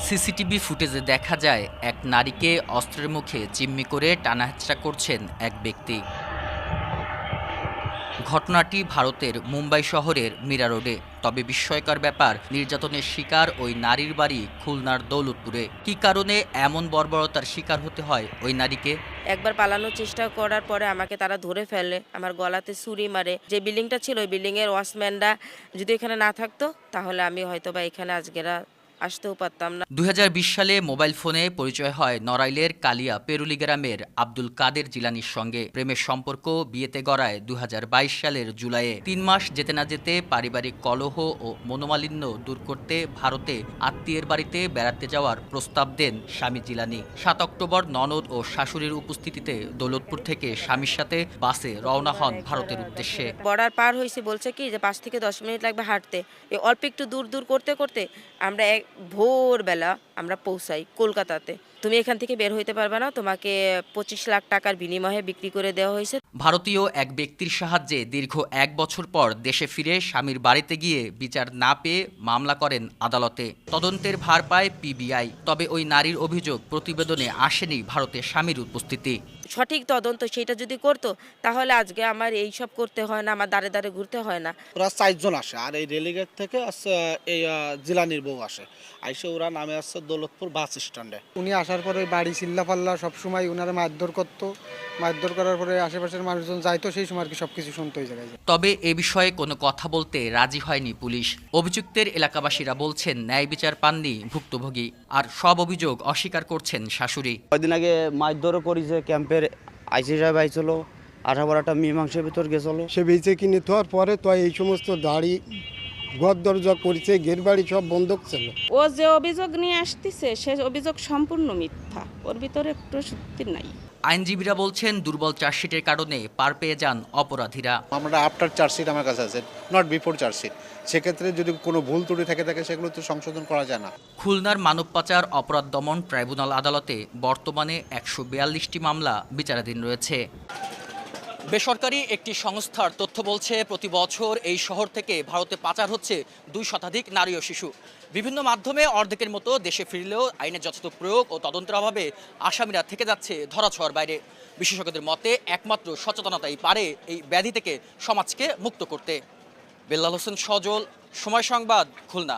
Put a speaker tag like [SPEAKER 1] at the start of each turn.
[SPEAKER 1] CCTV ফুটেজে দেখা যায় এক নারীকে অস্ত্রের মুখে জিম্মি করে টানাহেঁচড়া করছেন এক ব্যক্তি। ঘটনাটি ভারতের মুম্বাই শহরের মীরা রোডে। তবে বিস্ময়কর ব্যাপার, নির্যাতনের শিকার ওই নারীর বাড়ি খুলনার দৌলতপুরে। কী কারণে এমন বর্বরতার শিকার হতে হয় ওই নারীকে?
[SPEAKER 2] একবার পালানোর চেষ্টা করার পরে আমাকে তারা ধরে ফেলে, আমার গলাতে ছুরি মারে। যে বিল্ডিংটা ছিল ওই বিল্ডিং এর ওয়াচম্যানরা যদি এখানে না থাকতো তাহলে আমি হয়তোবা এখানে আজকেরা আসতেও পারতাম না।
[SPEAKER 1] ২০২০ সালে মোবাইল ফোনে পরিচয় হয় নড়াইলের কালিয়া পেরুলি গ্রামের আব্দুল কাদের জিলানির সঙ্গে। প্রেমের সম্পর্ক বিয়েতে গড়ায় ২০২২ সালের জুলাইয়ে। ৩ মাস যেতে না যেতে পারিবারিক কলহ ও মনোমালিন্য দূর করতে ভারতে আত্মীয়ের বাড়িতে বেড়াতে যাওয়ার প্রস্তাব দেন স্বামী জিলানি। ৭ অক্টোবর ননদ ও শাশুড়ির উপস্থিতিতে দৌলতপুর থেকে স্বামীর সাথে বাসে রওনা হন ভারতের উদ্দেশ্যে।
[SPEAKER 2] বর্ডার পার হয়েছে, বলছে কি যে ৫ থেকে ১০ মিনিট লাগবে হাঁটতে। এই অল্প একটু দূর দূর করতে করতে আমরা ভোরবেলা আমরা পৌঁছাই কলকাতাতে। তুমি এখান থেকে বের হইতে পারবে না, তোমাকে ২৫ লাখ টাকার বিনিময়ে বিক্রি করে দেওয়া হয়েছে।
[SPEAKER 1] ভারতীয় এক ব্যক্তির সাহায্যে দীর্ঘ ১ বছর পর দেশে ফিরে স্বামীর বাড়িতে গিয়ে বিচার না পেয়ে মামলা করেন আদালতে। তদন্তের ভার পায় পিবিআই। তবে ওই নারীর অভিযোগ, প্রতিবেদনে আসেনি ভারতের স্বামীর উপস্থিতি।
[SPEAKER 2] সঠিক তদন্ত সেটা যদি করতো তাহলে আজকে আমার এই সব করতে হয় না, আমার দাঁড়ে দাঁড়ে ঘুরতে হয় না।
[SPEAKER 3] ওরা ৪ জন আসে, আর এই রেলিগেট থেকে এই জিলানির বউ আসে। আইসে ওরা নামে আসছে দৌলতপুর বাস স্ট্যান্ডে।
[SPEAKER 4] উনি আসার পরে বাড়ি চিল্লাপাল্লা সবসময় ওনারা মারধর করতো। মারধর করার পরে আশেপাশের মানুষজন যাইতো, সেই সময় আর কি সবকিছু শুনতো ওই জায়গায়।
[SPEAKER 1] তবে এ বিষয়ে কোনো কথা বলতে রাজি হয়নি পুলিশ। অভিযুক্তের এলাকাবাসীরা বলছেন ন্যায় বিচার পাননি ভুক্তভোগী, আর সব অভিযোগ অস্বীকার করছেন শাশুড়ি।
[SPEAKER 5] কয়দিন আগে মারধরও করেছে, ক্যাম্পের আইসি সাহেব আইছিল, আঠাবার একটা মীমাংসার ভিতর গেছিল।
[SPEAKER 6] সে বেঁচে কিনে থাকার পরে তো এই সমস্ত দাড়ি ঘর দরজা করেছে, গেট বাড়ি সব বন্ধক ছিল।
[SPEAKER 7] ও যে অভিযোগ নিয়ে আসতেছে সে অভিযোগ সম্পূর্ণ মিথ্যা, ওর ভিতরে একটু সত্যি নাই।
[SPEAKER 1] আইনজীবীরা বলছেন দুর্বল চার্জশিটের কারণে পার পেয়ে যান অপরাধীরা।
[SPEAKER 3] আমরা আফটার চার্জশিট আমার কাছে আছে, নট বিফোর চার্জশিট। সেক্ষেত্রে যদি কোনো ভুল ত্রুটি থাকে সেগুলো তো সংশোধন করা যায় না।
[SPEAKER 1] খুলনার মানব পাচার অপরাধ দমন ট্রাইব্যুনাল আদালতে বর্তমানে ১৪২টি মামলা বিচারাধীন রয়েছে। বেসরকারি একটি সংস্থার তথ্য বলছে, প্রতি বছর এই শহর থেকে ভারতে পাচার হচ্ছে ২ শতাধিক নারী ও শিশু। বিভিন্ন মাধ্যমে অর্ধেকের মতো দেশে ফিরলেও আইনের যথাযথ প্রয়োগ ও তদন্তের অভাবে আসামিরা থেকে যাচ্ছে ধরাছোঁয়ার বাইরে। বিশেষজ্ঞদের মতে একমাত্র সচেতনতাই পারে এই ব্যাধি থেকে সমাজকে মুক্ত করতে। বেল্লাল হোসেন সজল, সময় সংবাদ, খুলনা।